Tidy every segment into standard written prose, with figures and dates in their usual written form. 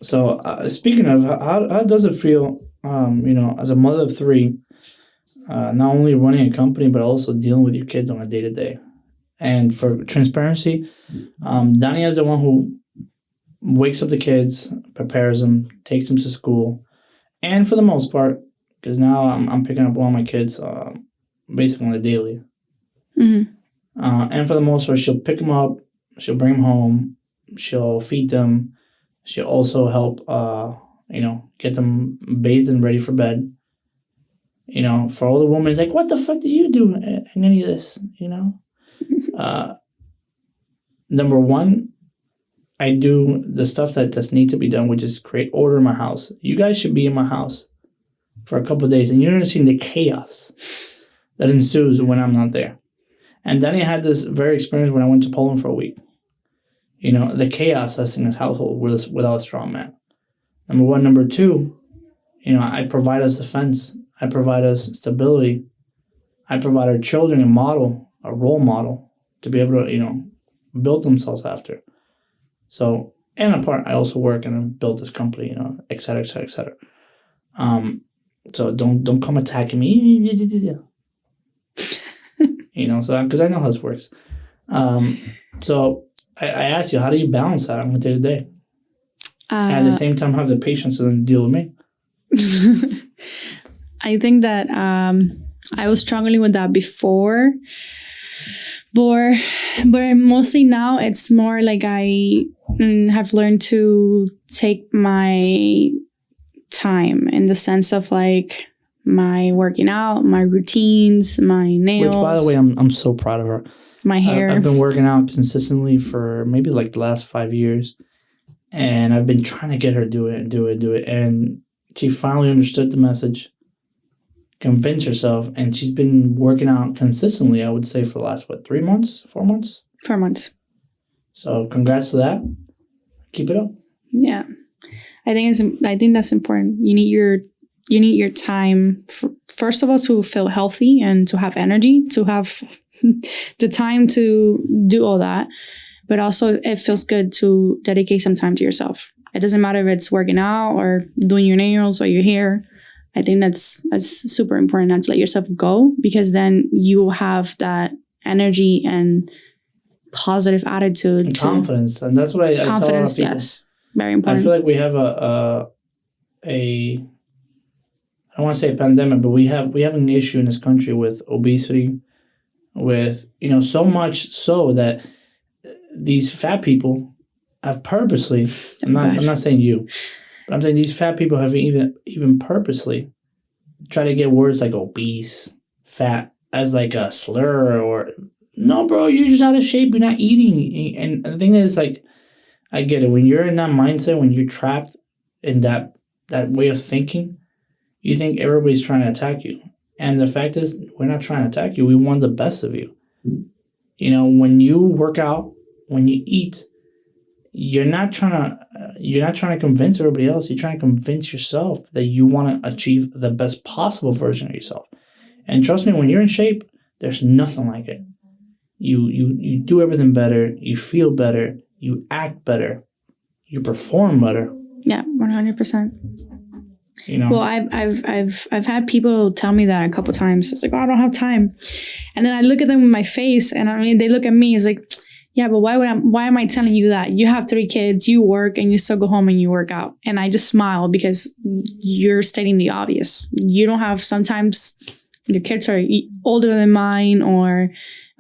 So speaking of, how does it feel, as a mother of three, not only running a company, but also dealing with your kids on a day-to-day? And for transparency, Dania is the one who wakes up the kids, prepares them, takes them to school. And for the most part, because now I'm picking up one of my kids basically on a daily. Mm-hmm. And for the most part, she'll pick them up, she'll bring them home, she'll feed them, she'll also help, get them bathed and ready for bed. For all the women, it's like, what the fuck do you do in any of this, Number one, I do the stuff that just needs to be done, which is create order in my house. You guys should be in my house for a couple of days, and you're going to see the chaos that ensues when I'm not there. And Danny had this very experience when I went to Poland for a week. The chaos that's in his household without a strong man. Number one. Number two, I provide us defense. I provide us stability. I provide our children a role model to be able to, build themselves after. So, and apart, I also work and build this company, et cetera, et cetera, et cetera. So don't come attacking me. So because I know how this works. So I ask you, how do you balance that on a day to day? And at the same time, have the patience to deal with me. I think that I was struggling with that before, but mostly now it's more like I have learned to take my time in the sense of like my working out, my routines, my nails. Which, by the way, I'm so proud of her. My hair. I've been working out consistently for maybe like the last 5 years, and I've been trying to get her to do it, and she finally understood the message, convinced herself, and she's been working out consistently, I would say, for the last, 3 months, 4 months? 4 months. So congrats to that. Keep it up. Yeah. I think that's important. You need your time, first of all, to feel healthy and to have energy, to have the time to do all that. But also it feels good to dedicate some time to yourself. It doesn't matter if it's working out or doing your nails or your hair. I think that's super important, not to let yourself go, because then you will have that energy and positive attitude. And confidence. And that's what I tell a lot of people. Yes. Very important. I feel like we have I don't want to say a pandemic, but we have an issue in this country with obesity, with, so much so that these fat people have purposely, I'm not saying you, but I'm saying these fat people have even purposely tried to get words like obese, fat as like a slur, or no, bro, you're just out of shape, you're not eating. And the thing is, like, I get it. When you're in that mindset, when you're trapped in that way of thinking, you think everybody's trying to attack you. And the fact is, we're not trying to attack you. We want the best of you. When you work out, when you eat, you're not trying to convince everybody else. You're trying to convince yourself that you want to achieve the best possible version of yourself. And trust me, when you're in shape, there's nothing like it. You do everything better. You feel better. You act better. You perform better. Yeah, 100%. Well, I've had people tell me that a couple times. It's like, oh, I don't have time. And then I look at them with my face, and they look at me. It's like, yeah, but why am I telling you that? You have 3 kids, you work, and you still go home and you work out. And I just smile because you're stating the obvious. You don't have, sometimes your kids are older than mine, or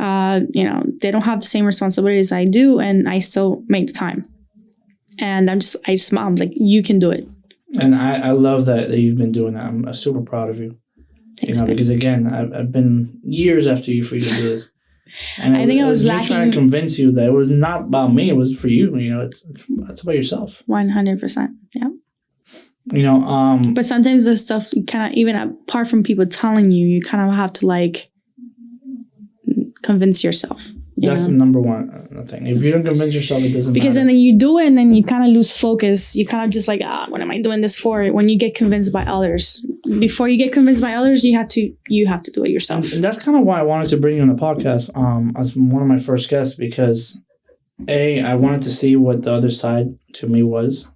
they don't have the same responsibilities I do, and I still make the time. And I just smile. I'm like, you can do it. And I love that you've been doing that. I'm super proud of you. Thanks, because again, I've been years after you for you to do this. And I think I was lacking. Trying to convince you that it was not about me; it was for you. It's about yourself. 100%. Yeah. But sometimes the stuff you kind of, even apart from people telling you, you kind of have to like convince yourself. That's the number one thing. If you don't convince yourself, it doesn't matter. Because then you do it, and then you kind of lose focus. You kind of just like, what am I doing this for? When you get convinced by others, before you get convinced by others, you have to do it yourself. And that's kind of why I wanted to bring you on the podcast as one of my first guests, because I wanted to see what the other side to me was.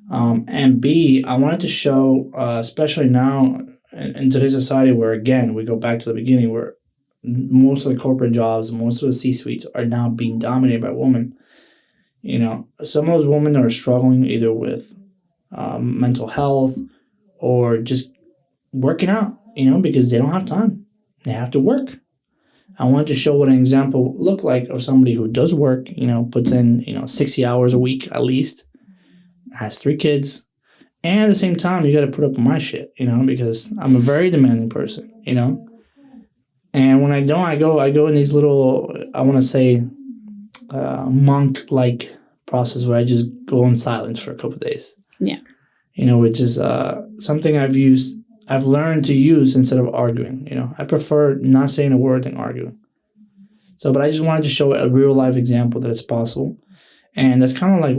And B, I wanted to show, especially now in today's society where, again, we go back to the beginning where most of the corporate jobs, most of the C-suites are now being dominated by women. Some of those women are struggling either with mental health or just working out, because they don't have time. They have to work. I wanted to show what an example looked like of somebody who does work, puts in, 60 hours a week at least, has 3 kids, and at the same time, you got to put up with my shit, because I'm a very demanding person, And when I don't, I go in these little, I want to say, monk-like process where I just go in silence for a couple of days. Yeah. Which is something I've learned to use instead of arguing. I prefer not saying a word than arguing. But I just wanted to show a real life example that it's possible. And that's kind of like